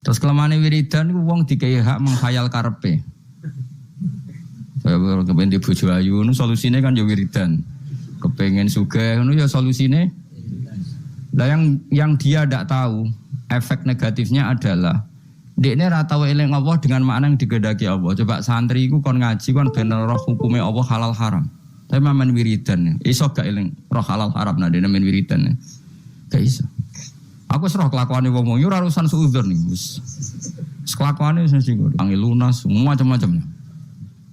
Terus kelemahan wiridan itu wong dikai hak menghayal karepe. Saya kepengen di bojo ayu, nu solusine kan ya wiridan. Kepengen sugih, nu ya solusine. Lah yang dia tidak tahu efek negatifnya adalah dekne ra tau eling Allah dengan makna yang digedaki Allah. Coba santri iku kon ngaji kon ben roh hukume Allah halal haram. Tapi mamen wiridan, iso gak eling roh halal haram nah dene men wiridan. Gak iso. Aku serah kelakuane wong-wong yo ora urusan suudzon nih. Wis kelakuane wis mesti ngono. Panggil lunas semua macam-macam.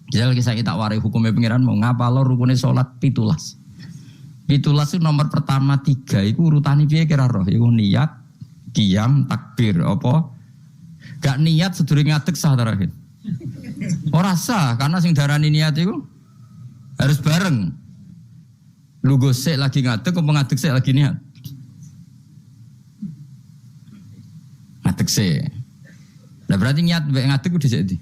Jadi kisah kita warai hukumnya pengiran mau ngapalo rukune salat 17. 17 itu nomor pertama 3 iku urutane piye kira roh? Iku niat, qiyam, takbir apa? Gak niat sedurunge ngadeg sah terakhir. Ora sah karena sing darani niat iku harus bareng. Lu gosek lagi ngadeg apa ngadeg sik lagi niat? Ngadeg sik. Lah berarti niat mbek ngadeg ku dhisik ndi?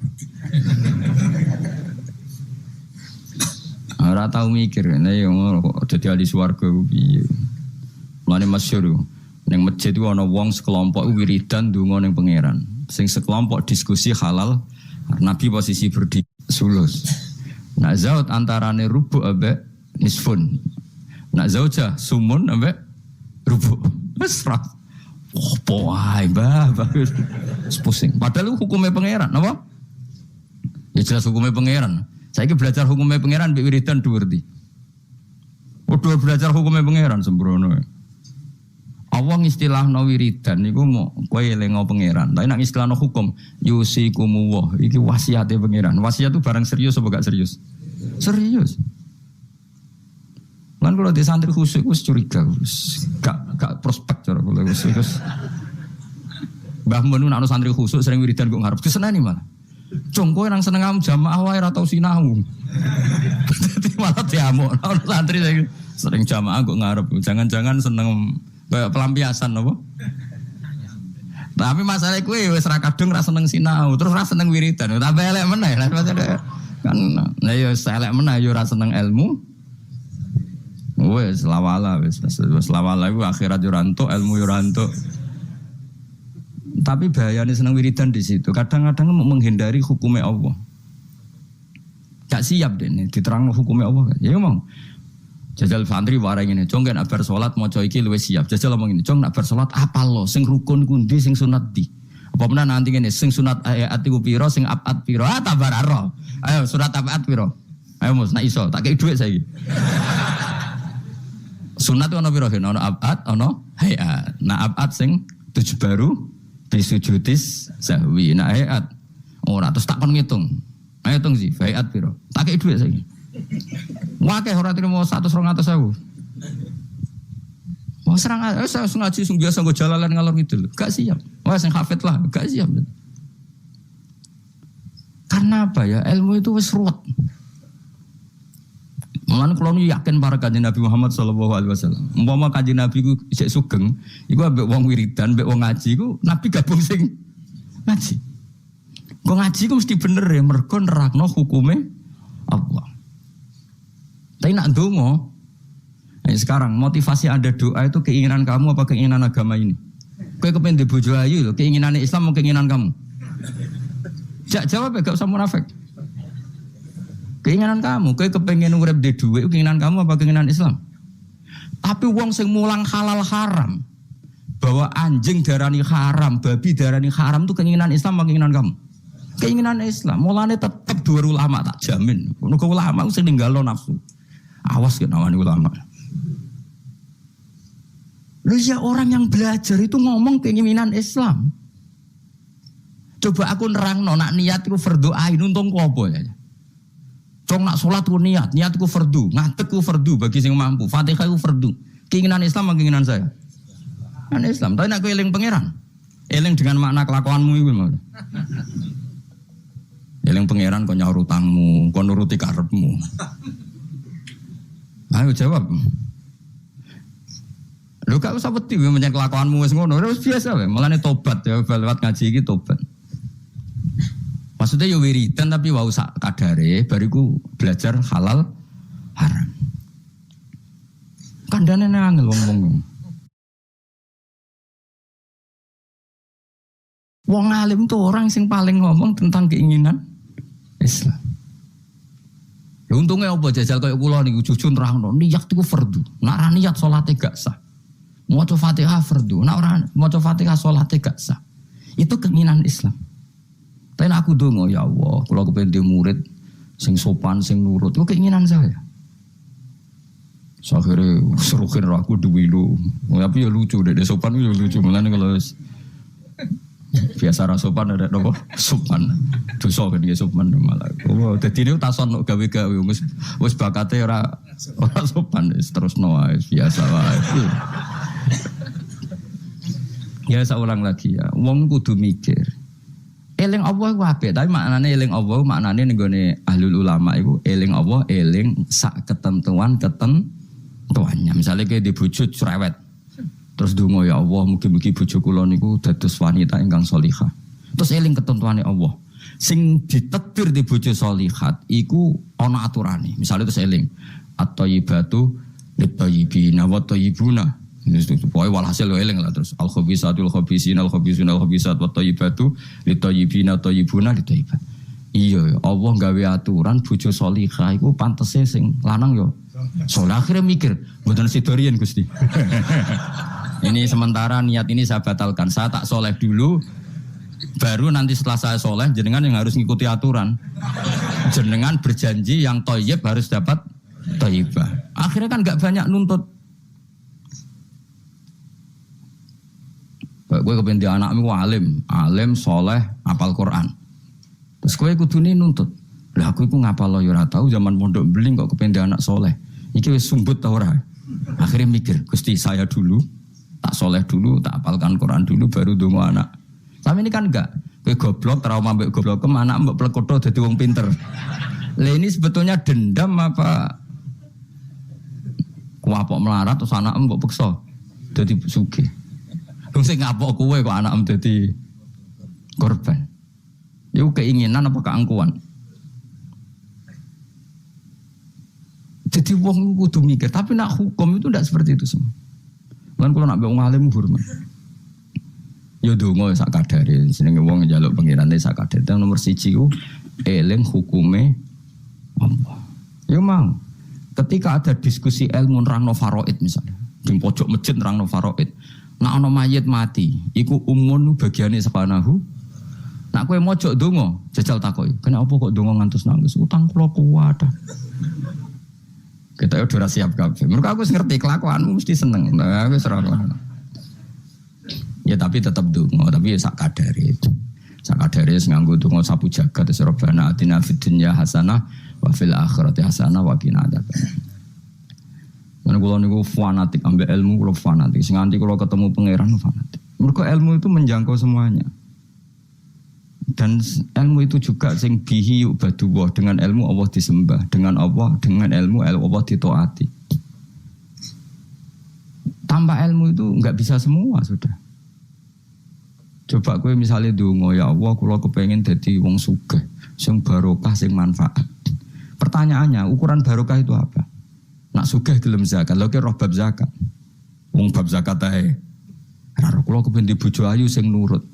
Ora tau mikir, nek yo kok dadi ahli swarga ku piye. Mulane masyhur ning masjid ku ana wong sekelompok wiridan ndonga ning pangeran. Sing sekelompok diskusi halal, Nabi posisi berdiri sulus. Nak zaut antarane rubu' ambek nisfun. Nak zaujah sumun ambek rubu'. Wes ra. Opo wae, Mbah. Pusing. Padahal hukumnya pangeran, napa? Ya jelas hukumnya pangeran. Saiki belajar hukumnya pangeran mbek wiridan dhuwur ndi. Udah belajar hukumnya pangeran sembrono. Allah istilahno wiridan niku mau kowe elingo pangeran. Tapi nek istilahno hukum yusikumullah iki wasiate pangeran. Wasiat itu barang serius apa gak serius? Serius. Lan kalau di santri khusyuk wis curiga wis gak prospek cara kula wis. Mbah Mun nek santri khusyuk sering wiridan kok ngarep kesenani malah. Cung kowe nang seneng am jamaah wae ora tau sinau. Dadi malah diamuk santri sering jamaah kok ngarep. Jangan-jangan seneng kayak pelampiasan apa? Tapi masalah kuwi wis ra kadung ra seneng sinau, terus ra seneng wiridan. Tambah elek meneh lah kan. Lah ya elek meneh yo ra seneng ilmu. Wis lawala wis lawala iku akhirat yo ra entuk, ilmu yo ra entuk. Tapi bahayane seneng wiridan di situ. Kadang-kadang menghindari hukumnya Allah. Gak siap deh nih diterangno hukumnya Allah. Ya ngomong. Jajal santri warai ngene, "Cong nek bar salat maca iki luwih siap." Jajal ngomong ngene, "Cong nek bar salat apal lo sing rukun kundi sing sunat di." Apa menan nanti ngene, sing sunat ayat iku pira, sing abad pira? Ah tabar aro. Ayo surat abad pira? Ayo Mus, nek iso tak kei dhuwit saiki. Sunat ono pira? Ono abad, ono hayat. Nah abad sing 7 baru bisujudis sahwi. Nah hayat ora terus tak kon ngitung. Ayo hitung sih, hayat pira? Tak kei dhuwit saiki. Wakeh ora trimo 100-200.000. Wah serang saya ngaji sing biasa nggo jalalan ngalor ngidul. Gak siap. Wah sing hafid lah, gak siap. Karena apa ya? Ilmu itu wis ruwet. Mulane kula yakin para kanjeng Nabi Muhammad sallallahu alaihi wasallam. Umpama kanjeng Nabi ku isih sugeng, iku ambek wong wiridan, ambek wong ngaji iku Nabi gabung sing ngaji. Kok ngaji ku mesti bener ya mergo nerangno hukume Allah. Tapi nak dongo, sekarang motivasi ada doa itu keinginan kamu apa keinginan agama ini? Kau kepengen di bojo ayu, keinginan Islam atau keinginan kamu? Jawab ya, gak usah munafik. Keinginan kamu, kau kepengen urip di duit, keinginan kamu apa keinginan Islam? Tapi wong sing mulang halal haram, bahwa anjing darani haram, babi darani haram itu keinginan Islam apa keinginan kamu? Keinginan Islam. Mulane tetap dua ulama tak jamin. Nunggu ulama sing ninggalo nafsu. Awas ke nawani ulama. Lu ya orang yang belajar itu ngomong keinginan Islam. Coba aku nerangno nak niat iku fardhu ain untung ku apa ya. Cong nak salat ku niat ku fardhu, ngadeg ku fardhu bagi sing mampu. Fatihah ku fardhu. Keinginan Islam apa keinginan saya? Keinginan Islam. Tapi nak ku eling pangeran. Eling dengan makna kelakuanmu iku lho. Eling pangeran kok nyaur utangmu, kok nuruti karepmu. Ayo jawab. Lho gak usah wedi menyang kelakuanmu wis ngono, wis biasa wae. Mulane tobat ya lewat ngaji iki tobat. Maksudnya ya wiridan tapi wau sak kadare bariku belajar halal haram. Kandhane nang ngomong. Wong alim tuh orang sing paling ngomong tentang keinginan Islam. Ya untungnya apa jajal kayak kula niku jujur nerangno niat iku fardu. Nek ora niat salate gak sah. Maca Fatihah fardu. Nek ora maca Fatihah salate gak sah. Itu keinginan Islam. Tapi aku dongo ya Allah, kula kepengin di murid sing sopan, sing nurut. Itu keinginan saya. Akhirnya serukin aku duwi lu. Tapi ya lucu deh, sopan itu lucu. Mulane kalau biasa ra sopan ada apa? Sopan. Dosa kan ya sopan malah. Oh, dadi niku tason gawe-gawe wis bakate ora sopan terusno wae biasa wae. Ya saulang lagi ya. Wong kudu mikir. Eling Allah iku apik, tapi maknane eling Allah maknane ning gone ahlul ulama iku eling Allah eling sak ketentuannya. Misalnya kayak di bojo cerewet. Terus donga ya Allah, mugi-mugi bojo kula niku dados wanita ingkang sholihah. Terus eling ketentuane Allah. Sing ditedbir di bojo sholihat iku ana aturane. Misalnya terus eling at-thayyibatu lit-thayyibina wa thayyibuna. Pokoke walhasil eling lah terus al-khabisatul khabisina al-khabisuna al-khabisat wa thayyibatu lit-thayyibina thayyibuna lit-thayyibat. Iya, Allah gawe aturan bojo sholihah iku pantese sing lanang yo. Soalnya akhirnya mikir, mboten sidorian Gusti. Ini sementara niat ini saya batalkan. Saya tak soleh dulu, baru nanti setelah saya soleh, jenengan yang harus ngikuti aturan. Jenengan berjanji yang thayyib harus dapat thayyibah. Akhirnya kan gak banyak nuntut. Gue kepengen di anakmu alim, soleh, hafal Quran. Terus gue kudune nuntut. Lah aku iku ngapal lo ya ora tau zaman pondok beling kok kepengen di anak soleh. Iki wis sumbut ta ora? Akhirnya mikir, Gusti saya dulu tak soleh dulu, tak hafalkan Quran dulu baru ndonga anak. Tapi ini kan enggak. Kowe goblok trauma mbek goblok ke anak mbok plekoto dadi wong pinter. Lah ini sebetulnya dendam apa kuapok melarat terus anak mbok peksa dadi sugih. Wong sing ngapok kowe kok anakmu dadi korban. Iku keinginan apa keangkuhan? Jadi wong kudu mikir, tapi nak hukum itu tidak seperti itu semua. Kan kalau nak wong alim hormat. Ya donga sak kadare, jenenge wong njaluk pengirane sak kadare. Nomor 1 ku eling hukume Allah. Ya mang, ketika ada diskusi ilmu nerangno faraid misalnya, di pojok masjid nerangno faraid. Nak ana mayit mati, iku umun bagiane sepanahu. Nak kowe mojok donga, jajal takoki, kenapa kok donga ngantos nangis? Utang kula kuwat. Kita udah siap kabeh. Mergo aku ngerti kelakuanmu mesti seneng. Nah, aku serang. Ya tapi tetap donga, tapi ya sak kadare. Sak kadare nganggo donga sapu jagat terus Rabbana atina fid dunya hasanah wa fil akhirati hasanah wa qina adzabannar. Mana kula niku fanatik ambek ilmu, kula fanatik. Sing nganti kula ketemu pangeran fanatik. Mergo ilmu itu menjangkau semuanya. Dan ilmu itu juga sing bihi yubadullah, dengan ilmu Allah disembah, dengan ilmu Allah ditaati. Tanpa ilmu itu enggak bisa semua sudah. Coba kowe misalnya ndonga ya Allah kula kepengin dadi wong sugih, sing barokah, sing manfaat. Pertanyaannya, ukuran barokah itu apa? Nak sugih gelem zakat, lha ki roh bab zakat. Wong bab zakat ae. Ora kula kepengin di bojo ayu sing nurut.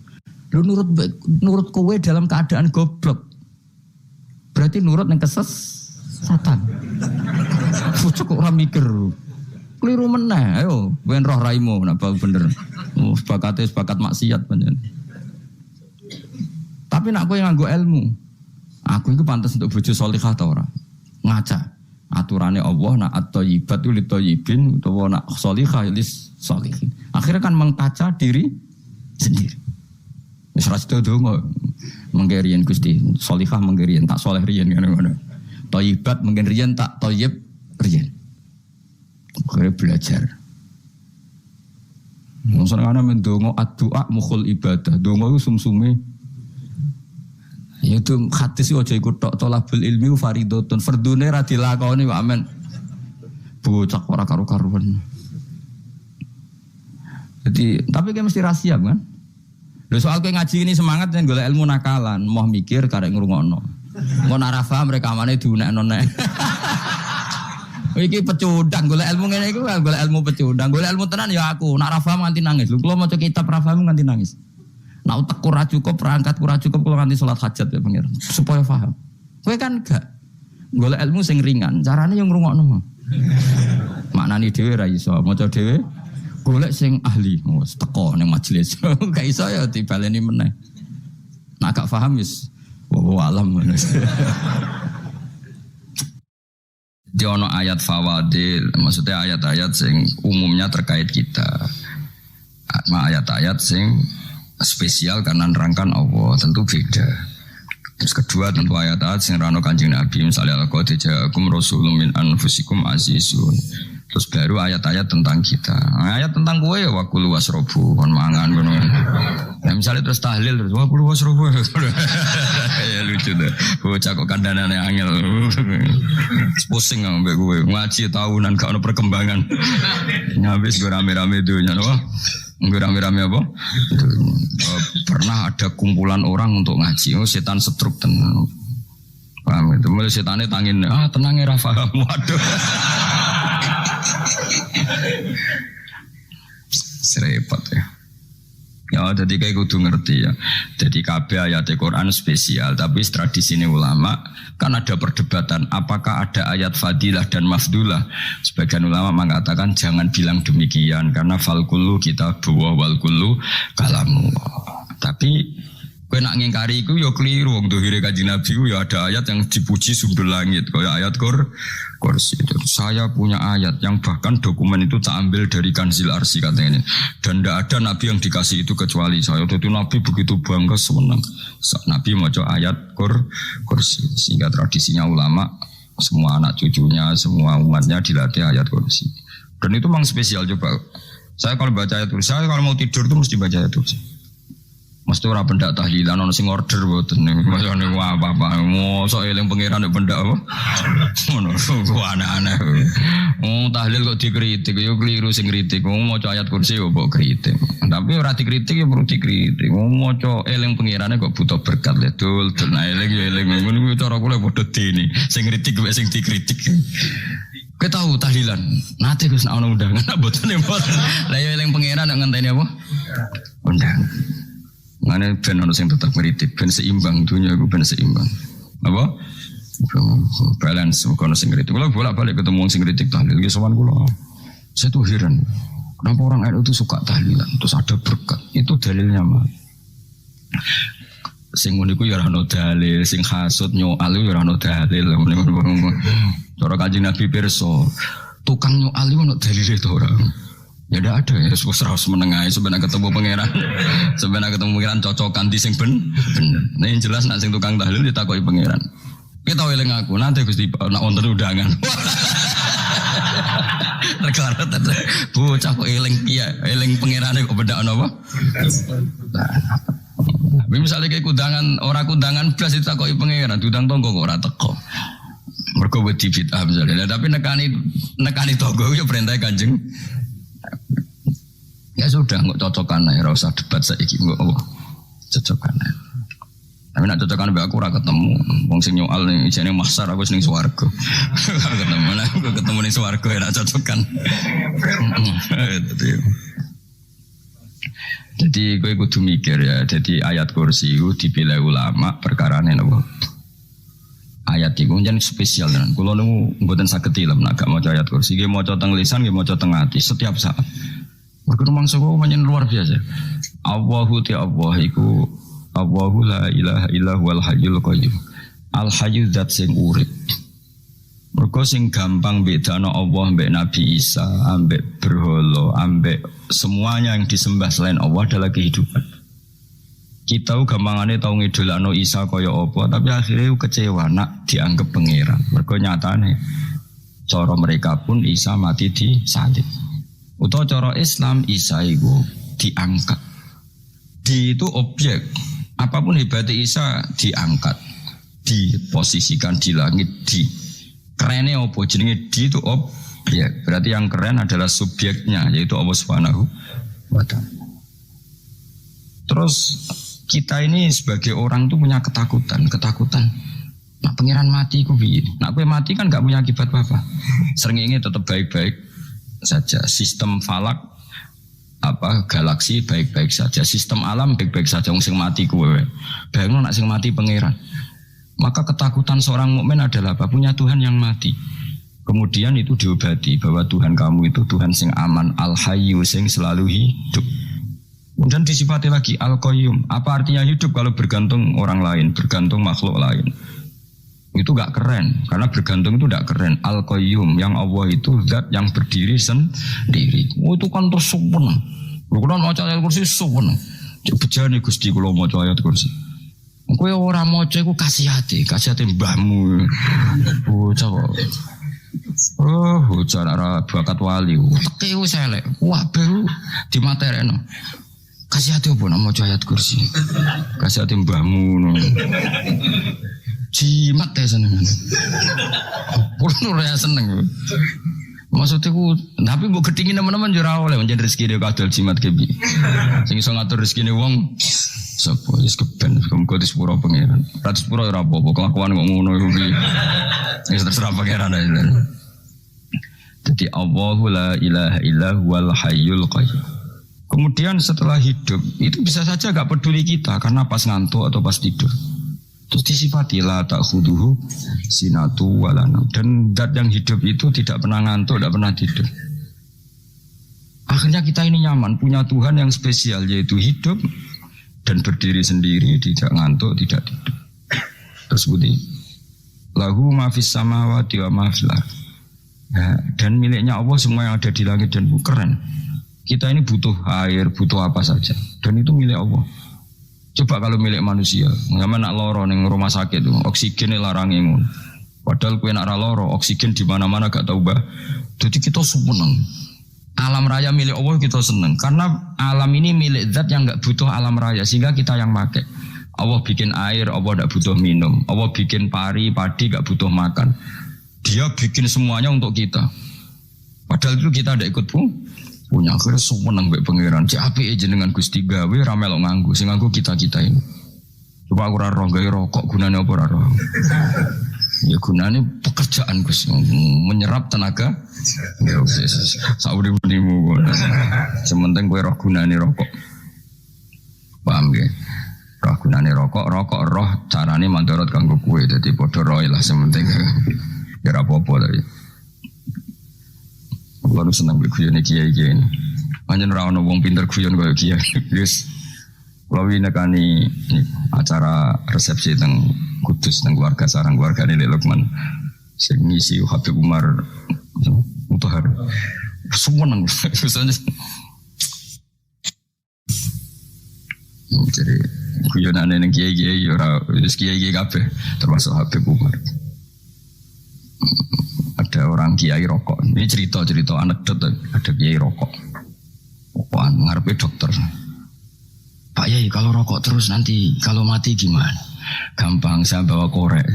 Lu nurut kowe dalam keadaan goblok. Berarti nurut yang kesesatan. Pucuk orang mikir. Keliru meneh. Ayo, ben roh raimu nak bener. Sepakat maksiat panjen. Tapi nak kowe nganggo ilmu. Aku iku pantes untuk bojo salihah ta ora? Ngaca. Aturane Allah nak at-thayyibatu lit-thayyibin utawa nak salihah lis-salihin. Akhirnya kan mengkaca diri sendiri. Wis ra sedo donga menggerian Gusti, sholihah menggerian tak soleh riyen ngono-ngono. Thayyibat mungkin riyen tak thayyib riyen. Akhire belajar. Mosone ana mendonga addu'a mukhul ibadah. Donga iku sumsume. Ya itu hadis aja iku tok tolabul ilmi fardhotun. Fardune ra dilakoni kok amen. Bocah ora karo-karuan. Jadi tapi kan mesti rahasia kan? Lho soal kowe ngaji ini semangat yen golek ilmu nakalan, moh mikir karek ngrungokno. Engko nek ora paham rekamanane diunekno nek. Iki pecundang golek ilmu ngene iku golek ilmu pecundang. Golek ilmu tenan ya aku, nek ora paham nganti nangis. Lho kula maca kitab ora paham nganti nangis. Nek Nak utek ora cukup, perangkat ora cukup kula nganti salat hajat ya pengiran. Supaya paham. Kowe kan gak golek ilmu sing ringan, carane yo ngrungokno. Maknani dhewe ra iso, maca dhewe golek sing ahli, wis teko ning majelis. Gak iso ya dibaleni meneh. Nak gak paham wis alam. Di ono ayat fawadil, maksudnya ayat-ayat sing umumnya terkait kita. Ayat-ayat sing spesial karena nerangkan Allah, tentu beda. Terus kedua tentu ayat-ayat sing rano Kanjeng Nabi, misalnya laqad ja'akum rasulun min anfusikum azizun. Terus baru ayat-ayat tentang kita. Ayat tentang kowe ya wakulu wasrobu kon mangan ngono. Nah, misalnya terus tahlil terus wakulu wasrobu. Ya lucu deh. Bocah kok kandhanane angel. Pusing ambek kowe. Ngaji tahunan gak ono perkembangan. Nyabis gue rame-rame dunya no. Gue rame-rame apa? Pernah ada kumpulan orang untuk ngaji. Oh, setan setruk tenan. Paham itu? Mulai setannya tangin, tenang ya Rafa. Waduh. Serepot ya. Ya jadi kayak kudu ngerti ya. Jadi kabeh ayat Al-Quran spesial, tapi tradisi ini ulama kan ada perdebatan apakah ada ayat fadilah dan mafdulah. Sebagian ulama mengatakan jangan bilang demikian karena fal kullu kitabullah wal kullu kalamullah. Tapi kowe nak ngingkari iku ya keliru. Wong dohire Kanjeng Nabi ku ya ada ayat yang dipuji sumber langit kaya ayat kursi itu. Saya punya ayat yang bahkan dokumen itu tak ambil dari Kanzil Arsy katanya. Dan tidak ada nabi yang dikasih itu kecuali saya. Itu nabi begitu bangga senang. Nabi maca ayat kursi. Sehingga tradisinya ulama semua anak cucunya, semua umatnya dilatih ayat kursi. Dan itu memang spesial coba. Saya kalau baca ayat kursi, saya kalau mau tidur itu mesti baca ayat kursi. Mesti ora pendak tahlilan ono sing order mboten niku. Masane apa-apa. Mosok eling pangeran nek pendak apa? Ngono kok aneh-aneh. Tahlil kok dikritik yo keliru sing kritik. Maca ayat kursi yo mbok kritik. Tapi ora dikritik yo perlu dikritik. Maca eling pangerane kok butuh berkat le dul. Nah eling yo eling ngono cara kula padha dene. Sing kritik mek sing dikritik. Kowe tahu tahlilan. Nate Gus nek ono undangan mboten mboten. Lah yo eling pangeran nek ngenteni apa? Undangan. Mana ben ono sing tetap ngritik, ben seimbang dunia iku ben seimbang. Apa? Balance kono sing ngritik. Kula bolak-balik ketemu sing ngritik tahlil iki sowan kula. Saya tuh heran. Kenapa orang NU itu suka tahlilan, terus ada berkat. Itu dalilnya mah. Sing ngono iku ya ora ono dalil, sing hasud nyoal ya ora ono dalil. Cara Kanjeng Nabi pirsa, tukang nyoal iku ono dalile to ora? Ya tidak ada ya, harus menengahi sebenarnya ketemu pangeran, sebenarnya ketemu pangeran cocokan di sing bener. Nah yang jelas nak sing tukang tahlil ditakoki pangeran. Kita eling aku nanti Gusti nak wonten undangan. Rekara tadi, bocah kok eling iya, eling pangerane kok beda apa? Nah, misalnya kayak kundangan orang kundangan belas ditakoki pangeran, diundang tonggo kok ora teko. Mergo wedi bid'ah misalnya, tapi nekani tonggo yo perintah Kanjeng. Ya sudah, nggak cocokan aja, nggak usah debat saiki, nggak apa, cocokan aja. Tapi nak cocokan be aku ora ketemu, wong sing nyoal ning jane mahsyar aku ning swarga. Ketemu lah, aku ketemu ning swarga ya nak cocokan. Jadi kowe kudu mikir ya, jadi ayat kursi itu dipilih ulama perkarane napa? Ayat iku njen spesial tenan. Kula niku mboten saged tilem nek gak maca ayat kursi, nggih maca teng lisan, nggih maca teng ati setiap saat. Mergo mangsa kok menyen luar biasa. Allahu ta Allah iku Allahu la ilaha illa huwal hayyul qayyum. Al hayyu zat sing urip. Mergo sing gampang bedano Allah mbek Nabi Isa, ambek berhala, ambek semuanya yang disembah selain Allah adalah kehidupan. Kita gampangane tau ngidolakno Isa kaya apa, tapi akhirnya kecewa nak dianggap pangeran. Mergo nyatane cara mereka pun Isa mati di salib. Utawa cara Islam Isa itu diangkat. Di itu objek. Apapun hebatnya Isa diangkat, diposisikan di langit, di kerennya apa jenenge di itu objek. Berarti yang keren adalah subjeknya, yaitu Allah Subhanahu wa ta'ala. Terus kita ini sebagai orang tuh punya ketakutan. Nak pangeran mati ku piye? Nak kowe mati kan gak punya akibat apa-apa. Srengenge tetap baik-baik saja. Sistem falak galaksi baik-baik saja, sistem alam baik-baik saja, wong sing mati kowe. Bayangno nek sing mati pangeran. Maka ketakutan seorang mukmin adalah apa? Punya Tuhan yang mati. Kemudian itu diobati bahwa Tuhan kamu itu Tuhan sing aman, al-hayyu sing selalu hidup. Kemudian disifati lagi al-qayyum. Apa artinya hidup kalau bergantung orang lain, bergantung makhluk lain? Itu gak keren, karena bergantung itu gak keren. Al-qayyum, yang Allah itu zat yang berdiri sendiri. Itu kan terus sempurna. Kalau maca ayat kursi sempurna. Bejane Gusti kula maca ayat kursi. Kowe ora maca iku kasihate mbahmu. Bocah kok. Bocah ora bakat wali. Teke wis elek. Wabe dimaterekno. Kasihate opo nak maca ayat kursi? Kasihate mbahmu. Jimat ya seneng. Kulo ora seneng. Maksudnya tapi mbok gedhingi teman-teman yo ora oleh njen rezeki dhewe kadal jimat kebi. Sing iso ngatur rezekine wong sapa wis keben muga disepuro pangeran. Ra disepuro ora apa-apa kelakuan kok ngono iku piye. Wis terserah pangeran ae. Jadi Allahu la ilaha illa huwal hayyul qayyum. Kemudian setelah hidup itu bisa saja gak peduli kita karena pas ngantuk atau pas tidur. Terus disifati la ta'khuduhu sinatu walanam. Dan zat yang hidup itu tidak pernah ngantuk, tidak pernah tidur. Akhirnya kita ini nyaman, punya Tuhan yang spesial, yaitu hidup dan berdiri sendiri, tidak ngantuk, tidak tidur. Terus budi lahu ma fis samawati wa ma fil ardh. Dan miliknya Allah semua yang ada di langit dan bumi. Keren. Kita ini butuh air, butuh apa saja. Dan itu milik Allah. Coba kalau milik manusia, sama nak loro neng rumah sakit tuh, oksigen larang imun. Padahal kue nak loro, oksigen di mana-mana gak tahu bah. Jadi kita seneng. Alam raya milik Allah kita seneng, karena alam ini milik zat yang gak butuh alam raya, sehingga kita yang pakai. Allah bikin air, Allah gak butuh minum. Allah bikin padi gak butuh makan. Dia bikin semuanya untuk kita. Padahal itu kita gak ikut pun. Punya akhirnya seneng mbek pangeran. Cek apike jenengan Gusti gawe ra melok nganggo. Sing nganggo kita-kita ini. Coba aku ora roh gawe rokok gunane apa ora roh. Ya gunane pekerjaan Gus, menyerap tenaga. Ya wis saurip-uripmu. Sementing kowe roh gunane rokok. Paham nggih? Roh gunane rokok roh carane mandorot kanggo kowe. Dadi padha roe lah sementing. Ya ora apa-apa tapi. Lalu senang berguyon kiai-kiai ini. Hanya orang wong pinter guyon kaya kiai. Yes. Kalau ini nekani acara resepsi teng Kudus teng keluarga sarang keluarga ini Lukman. Sing ngisi Habib Umar Mutahar. Semua nang susahnya. Jadi guyonan nang kiai-kiai ora wis kiai-kiai kabeh termasuk Habib Umar. Ada orang kiai rokok. Ini cerita anekdot. Ada kiai rokok. Rokokan ngarepe dokter. Pak Yai kalau rokok terus nanti kalau mati gimana? Gampang saya bawa korek.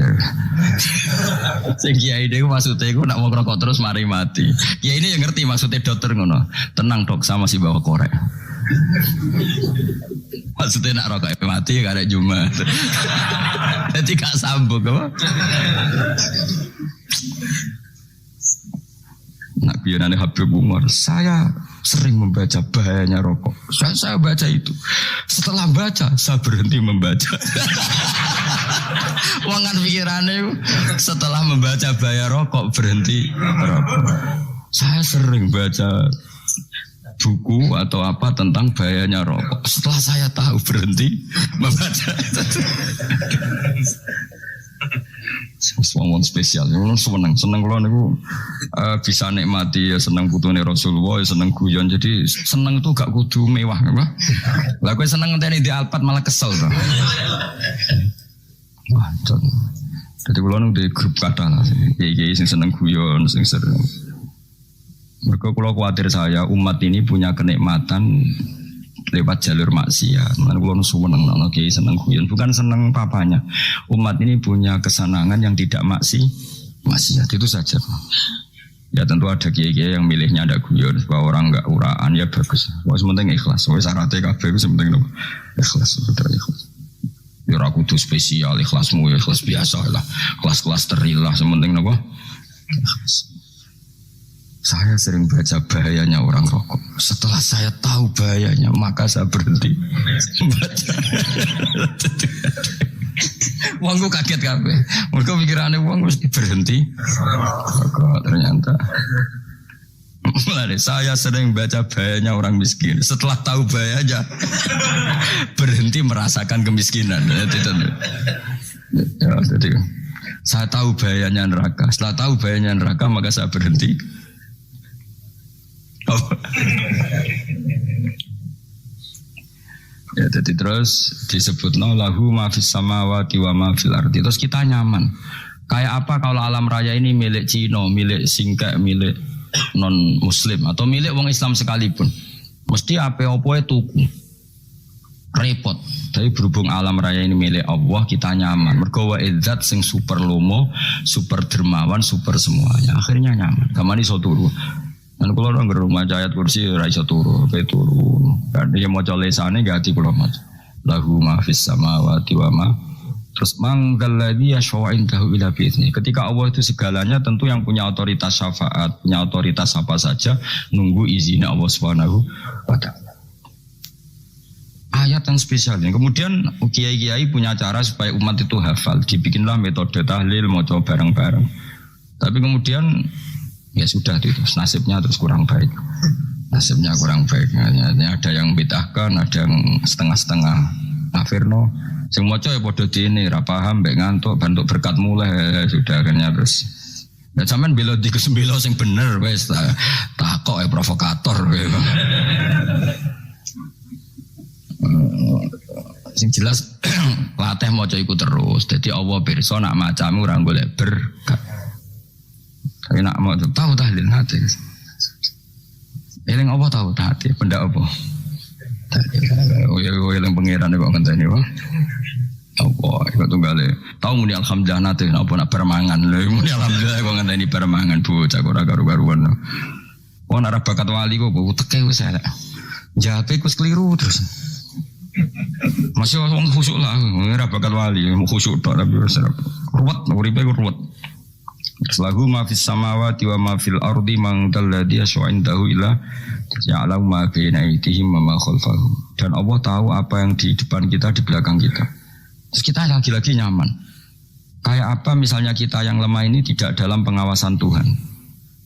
Sing kiai dhewe maksudnya iku nak mau rokok terus mari mati. Kiai ini yang ngerti maksudnya dokter ngono. Tenang dok, sama si bawa korek. Maksudnya nak rokok mati gak ada Jumat. Jadi gak sambung apa? Nak biyonane Habib Umar, saya sering membaca bahayanya rokok. Saya baca itu. Setelah baca, saya berhenti membaca. Wangan pikirannya setelah membaca bahaya rokok berhenti rokok. Saya sering baca buku atau apa tentang bahayanya rokok. Setelah saya tahu berhenti membaca. Semua spesial, seneng kalau niku bisa nikmati ya seneng putune Rasulullah, ya seneng guyon. Jadi seneng tuh gak kudu mewah, apa? Lah kowe seneng ngenteni di Alphard malah kesel to. Wah, jadi kalau niku di grup kata lah, kiai sing seneng guyon, sing sering. Mereka kalau khawatir saya umat ini punya kenikmatan lewat jalur maksiat. Mana kalau seneng nang kiai seneng guyon, bukan seneng papanya. Umat ini punya kesenangan yang tidak maksiat itu saja. Ya tentu ada kiai-kiai yang milihnya ada guyon supaya orang enggak uraan, ya bagus. Wes penting ikhlas. Wes syaratnya kabeh iku penting nopo? Ikhlas, betul ikhlas. Ya ora kudu spesial, ikhlasmu ya ikhlas biasa lah. Kelas-kelas terilah sementing nopo? Ikhlas. Saya sering baca bahayanya orang rokok. Setelah saya tahu bahayanya, maka saya berhenti baca. Wong gue kaget kabeh. Mereka pikirannya wong mesti berhenti rokok. Ternyata saya sering baca bahayanya orang miskin. Setelah tahu bahayanya, berhenti merasakan kemiskinan. Jadi, saya tahu bahayanya neraka. Setelah tahu bahayanya neraka, maka saya berhenti. Ya, jadi terus disebutno lahu ma fis samawati wa ma fil ardi. Terus kita nyaman. Kayak apa kalau alam raya ini milik Cina, milik Singkek, milik non muslim atau milik wong Islam sekalipun. Mesti apa-apa tuku. Repot. Tapi berhubung alam raya ini milik Allah, kita nyaman. Mergo wa izzat sing super lomo, super dermawan, super semuanya. Akhirnya nyaman. Kamane iso turu. Dan kalau orang gerumah ayat kursi raisa turu, kayak turu. Karena dia mau colesane gak hati kalau mas. Lahu ma fis samawati wa ma. Terus manggalladzi yashfa'u indahu ila bi'idznih. Ketika Allah itu segalanya, tentu yang punya otoritas syafaat, punya otoritas apa saja, nunggu izinnya Allah Subhanahu wa ta'ala. Ayat yang spesial. Kemudian kiai-kiai punya cara supaya umat itu hafal. Dibikinlah metode tahlil, mau coba bareng-bareng. Tapi kemudian ya sudah itu nasibnya terus kurang baik. Nasibnya kurang baik. Ada yang bid'ahkan, ada yang setengah-setengah kafirno. Sing maca ya padha dene ra paham mbek ngantuk bentuk berkat mulai sudah akhirnya terus. Ya sampean bela dikesembelo sing bener wis takok ya provokator. Sing jelas latih maca iku terus. Dadi Allah pirsa nak macamu ora golek berkat. Tapi nak mau tahu tahlil hati. Eling apa tahu hati? Benda apa? Oh ya eling pangeran kok ngenteni wae. Apa iku tunggale. Tahu muni alhamdulillah nate apa nak permangan. Lho muni alhamdulillah kok ngenteni permangan bocah ora karo-karuan. Oh nek bakat wali kok teke wis elek. Jape ku keliru terus. Masih wong khusyuk lah, ora bakat wali, khusyuk tok tapi wis ruwet, uripe ku ruwet. Lahu ma fis samawati wa ma fil ardi man dalladhi yash'indahu ila ya'lamu ma baina aydihim wa ma khalfahum. Dan Allah tahu apa yang di depan kita, di belakang kita. Terus kita lagi-lagi nyaman. Kayak apa misalnya kita yang lemah ini tidak dalam pengawasan Tuhan.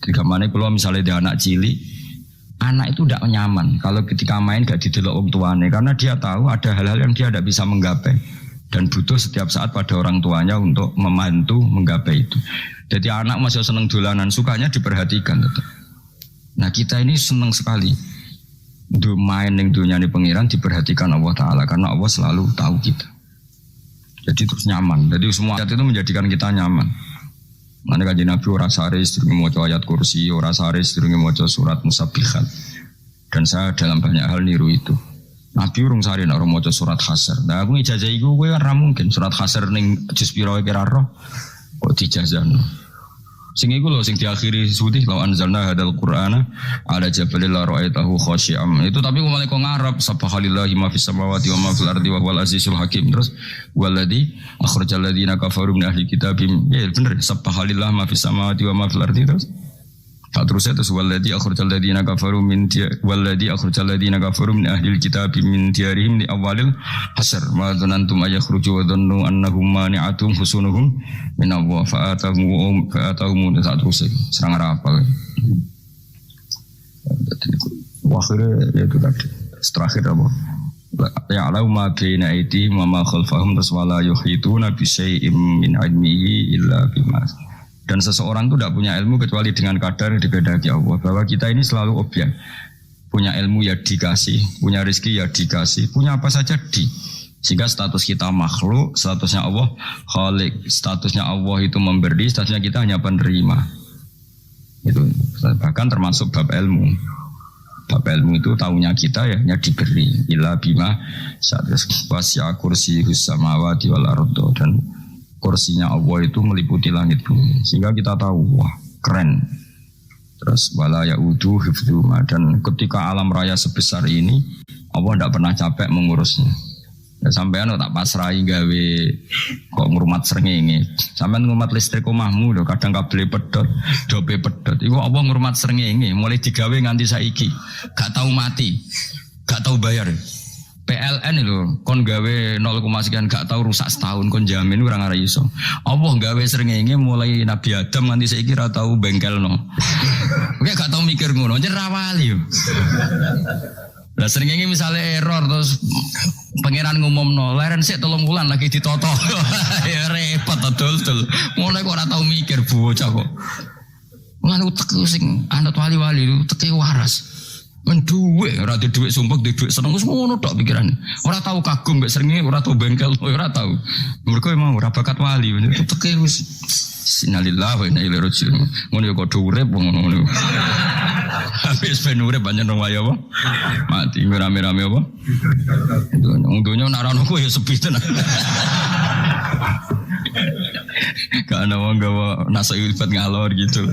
Ketika mana kalau misalnya dia anak cilik, anak itu tidak nyaman kalau ketika main gak didelok orang tuanya, karena dia tahu ada hal-hal yang dia tidak bisa menggapai dan butuh setiap saat pada orang tuanya untuk membantu menggapai itu. Jadi anak masih seneng dolanan, sukanya diperhatikan tetap. Nah kita ini seneng sekali main yang dunia ini pengiran diperhatikan Allah Ta'ala, karena Allah selalu tahu kita. Jadi terus nyaman. Jadi semua ayat itu menjadikan kita nyaman. Mana kanjeng Nabi ora sare sedurunge maca ayat kursi, ora sare sedurunge maca surat Musabbihat. Dan saya dalam banyak hal niru itu. Nabi urung sare nek ora maca surat Hasr. Nah aku ijazah iku kowe ora mungkin surat Hasr ning juz pira kira roh kok dijazahno. Sing iku lho sing diakhiri sutih law anzalna hadzal qur'ana ala jabalil la ra'aitahu khashi'am. Itu tapi mulai kok ngarep subhanallahi ma fis samawati wa ma fil ardi wa huwal azizul hakim. Terus waladzi akhrajal ladzina kafaru min ahli kitabim. Ya bener subhanallahi ma fis samawati wa ma fil ardi terus. Tak terus itu waladzi akhrajal ladzina kafaru min ahli kitabim min diyarihim li awalil hasr ma dzanantum ayakhruju wa dhannu annahum mani'atum husunuhum min Allah fa'atahum tak terus serang apa. Akhirnya ya itu tadi. Terakhir apa? Ya'lamu ma baina aydihim wa ma khalfahum wala yuhituna bi syai'in min 'ilmihi illa bima. Dan seseorang itu tidak punya ilmu kecuali dengan kadar yang dikehendaki Allah. Bahwa kita ini selalu objek. Punya ilmu ya dikasih, punya rezeki ya dikasih, punya apa saja di. Sehingga status kita makhluk, statusnya Allah khalik, statusnya Allah itu memberi, statusnya kita hanya penerima. Itu bahkan termasuk bab ilmu. Bab ilmu itu tahunya kita ya hanya diberi. Illa bima wasya kursiyus samawati wal ardo, dan kursinya Allah itu meliputi langit bumi, sehingga kita tahu wah keren. Terus wala yaudu hifdzuma, dan ketika alam raya sebesar ini Allah tidak pernah capek mengurusnya. Ya, sampean tak pasrahi gawe kok ngrumat srengenge. Sampean ngrumat listrik omahmu lho kadang kabel pedhot, dope pedhot. Iku apa ngrumat srengenge mulai digawe nganti saiki. Gak tahu mati. Gak tahu bayar. PLN lho kon gawe 0, sekian gak tahu rusak setahun kon jamin ora ngara iso. Allah gawe srengenge mulai Nabi Adam nganti saiki ora tahu bengkelno. Oke gak tahu mikir ngono, njen ra wali yo. Lah srengenge misale error terus pangeran ngumumno, leren sik 3 wulan lagi ditoto. Ya repot dol-dol. Ngono kok ora tahu mikir bocah kok. Lan utek sing anut wali-wali utek waras. Men duwe ora duwe sumpek duwe seneng wis ngono tok pikirane. Ora tau kagum mbek srengenge, ora tau bengkel, ora tau. Mergo emang ora bakat wali, teke wis sinalillah wa inna ilaihi raji'un. Ngono yo kudu urip ngono. Habis ben urip banyak nang wayo apa? Mati rame-rame apa? Donya nak ora ono kowe yo sepi tenan. Karena wong gawa nasa ilfat ngalor gitu.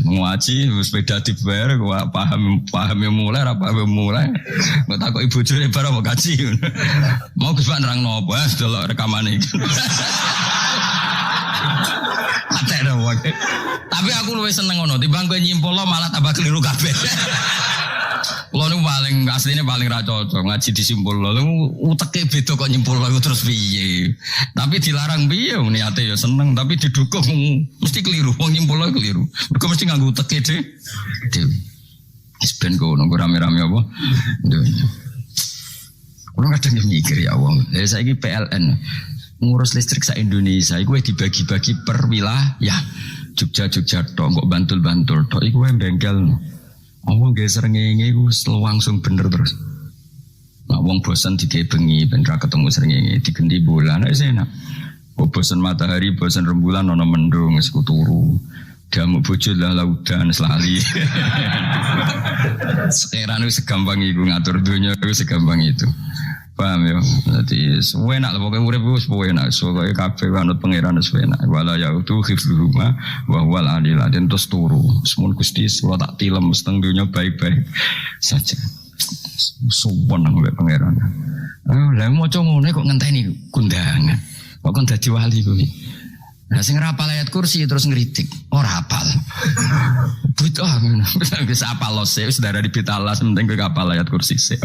Ngaji sepeda dibayar gua paham mulai apa mulai gua takut ibu jure barang mau kaji mau Gus Pak nerangno apa delok rekamane iki atek dong tapi aku luwih seneng ngono timbang kowe nyimpulno malah tambah keliru kabeh. Kulo niku paling asline paling ra cocok ngaji disimpulno. Uteke beda kok nyimpulno terus piye. Tapi dilarang piye niate ya seneng tapi didukung mesti keliru. Wong nyimpulno keliru. Mergo mesti nganggo uteke dhewe. Wis ben kono rame-rame apa. Kulo kadang mikir ya wong. Saiki PLN ngurus listrik sa Indonesia iku dibagi-bagi per wilayah. Jogja tok kok Bantul tok iku bengkel. Wong ge srengenge iku langsung bener terus. Nah wong bosan digawe bengi ben ra ketemu srengenge digenti bulan wis enak. Bosan matahari, bosan rembulan ana mendung wis turu. Damuk bojo lah laudan selali. Sekarang wis segampang iku ngatur dunya wis segampang itu. Paham ya? Jadi enak lah pokoknya urip wis enak. Pokoke kabeh anut pangeran wis enak. Wala ya itu khifruhuma wa huwal alil azim terus turu. Semun Gusti kula tak tilem seteng dunya baik-baik saja. Sopan nang pangeran. Lah maca ngene kok ngenteni kundangan. Kok kon dadi wali kuwi. Lah sing rapal ayat kursi terus ngritik. Ora hafal. Butuh wis apal lose wis darah di pitalas penting kowe hafal ayat kursi sik.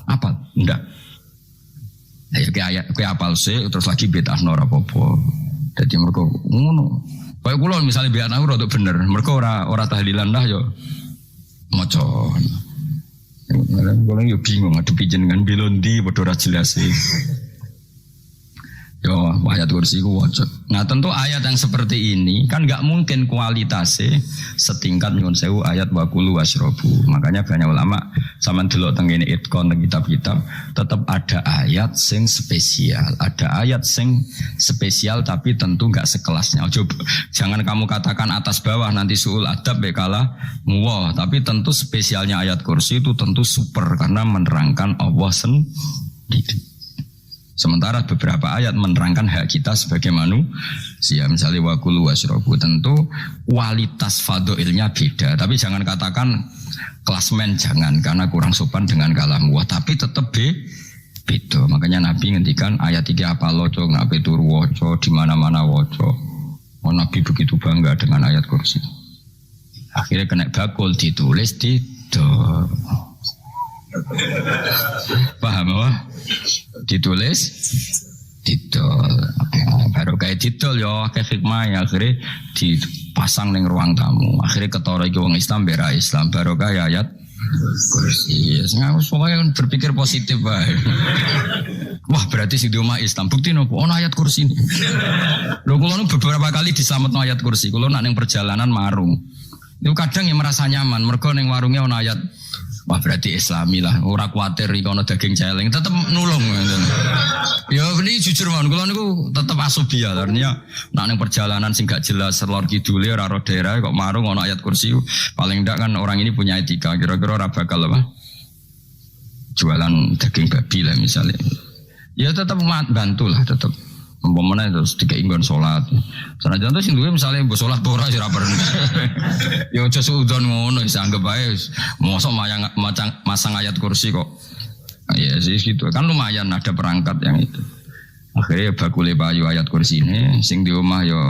Apal? Ndak. Ayo ke apal sih terus lagi bid'ah ora apa-apa. Dadi mergo ngono. Kaya kula misale bid'ah ora untuk bener, mergo ora tahlilan dah yo maca. Kula yo bingung ngadepi jenengan bilondi padha ora jelas sih. Yo ayat kursi ku waca. Nah tentu ayat yang seperti ini kan enggak mungkin kualitasnya setingkat nyuwun sewu ayat waqulu wasrobu. Makanya banyak ulama sampean delok teng ngene itqon teng kitab-kitab tetap ada ayat sing spesial. Ada ayat sing spesial tapi tentu enggak sekelasnya. Jangan kamu katakan atas bawah nanti suul adab bekala muwah, tapi tentu spesialnya ayat kursi itu tentu super karena menerangkan Allah sendiri. Sementara beberapa ayat menerangkan hak kita sebagai manusia. Misalnya waqulu wasrobu tentu kualitas fadhilnya beda. Tapi jangan katakan klasmen jangan karena kurang sopan dengan kalam wah. Tapi tetap beda. Makanya Nabi ngendikan ayat 3 apa loco ngape turu woco di mana-mana woco. Oh, Nabi begitu bangga dengan ayat kursi. Akhirnya kena bakul ditulis di paham apa? Ditulis didol. Baru kayak didol ya kayak hikmah ya akhirnya dipasang ning ruang tamu. Akhirnya ketara iki wong Islam bera Islam baru kayak ayat kursi. Sengaja pokoknya berpikir positif bae. Wah berarti sing di omah Islam bukti nopo ono ayat kursi ini. Lho kula beberapa kali diselametno ayat kursi. Kula nak ning perjalanan marung. Itu kadang yang merasa nyaman mergo ning warungnya ono ayat. Wah berarti Islami lah, ora kuatir iki ana daging celeng, tetep nulung. Ya ini jujur mawon, kula niku tetep asubia artinya nek ning perjalanan sing gak jelas lor kidule ora ro daerah kok marung ana ayat kursi, paling ndak kan orang ini punya etika, kira-kira ora bakal apa? Jualan daging babi lah misalnya. Ya tetep bantu lah tetep. Umpamane terus dikai nggon salat. Senajan to sing duwe misale mbok salat ora ora perlu. Ya aja suudon ngono wis anggap ae mosok masang ayat kursi kok Ya sih gitu. Kan lumayan ada perangkat yang itu. Akhirnya bakule payu ayat kursi ini, sing di omah yo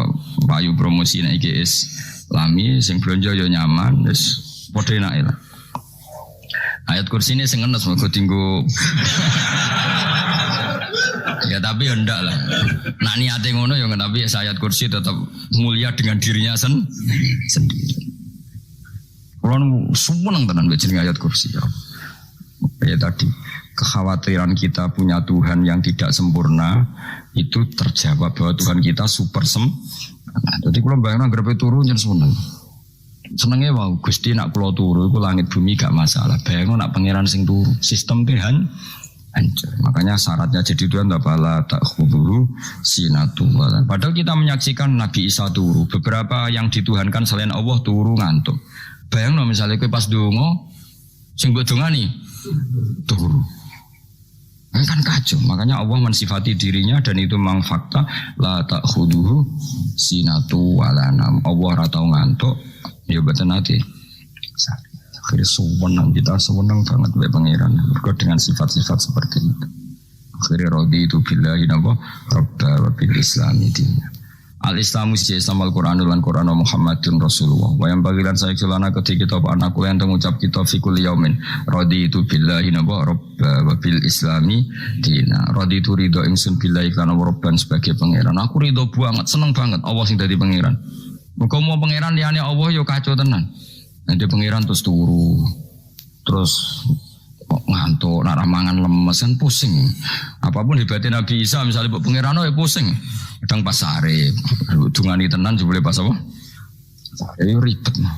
payu promosi nek iki Islami, sing blonjo yo nyaman, wis padha enake lah. Ayat kursi ini sing ngenes mergo tinggo. Ya tapi ya ndak lah. Nak niate ngono ya tapi ayat kursi tetap mulia dengan dirinya sendiri. Kulo seneng tenan mbek jeneng ayat kursi ya. Ya tadi kekhawatiran kita punya Tuhan yang tidak sempurna itu terjawab bahwa Tuhan kita super jadi kalau bayangkan grepe turu jan senengnya wow Gusti nak kulo turu itu langit bumi gak masalah. Bayangkan nak pangeran sing turu sistem Tuhan hancur. Makanya syaratnya jadi Tuhan tabala tak khuduru sinatu. Padahal kita menyaksikan Nabi Isa turu. Beberapa yang dituhankan selain Allah turu ngantuk. Bayangkan misalnya kowe pas donga sing mbok dongani turu. Kan kacau. Makanya Allah mensifati dirinya dan itu memang fakta la ta'khuduhu sinatu walanam. Allah ora tau ngantuk. Ya betul nanti. Akhirnya sewenang kita sewenang banget oleh pangeran. Dengan sifat-sifat seperti itu. Akhirnya raditu billahi napa rabba wa bil islami dinna. Al-Islamu siji Islam Al-Qur'an lan Qur'an Muhammadun Rasulullah. Wa yang bagilan saya celana ketika kita anakku yang mengucap kita fi kulli yaumin raditu billahi napa rabba wa bil islami dinna. Raditu ridho ingsun billahi kana rabban sebagai pangeran. Aku ridho banget, seneng banget Allah sing dadi pangeran. Muga mau pangeran liyane Allah yo kacau tenan. Nanti pangeran terus turu. Terus ngantuk, nak mangan lemes kan pusing. Apapun hebatnya Nabi Isa misalnya buat pangeran ya pusing. Kadang pas sare, dungani tenan jebule pas apa? Sare ribet mah.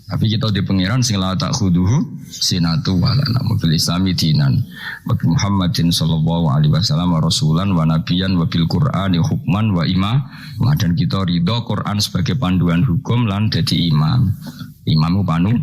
Tapi kita di pangeran sing la ta'khuduhu sinatu wa la bil islami dinan. Wa Muhammadin sallallahu alaihi wasallam rasulan wa nabiyan wa bil Qur'ani hukman wa imam. Dan kita ridho Quran sebagai panduan hukum lan dadi imam. Imamu panu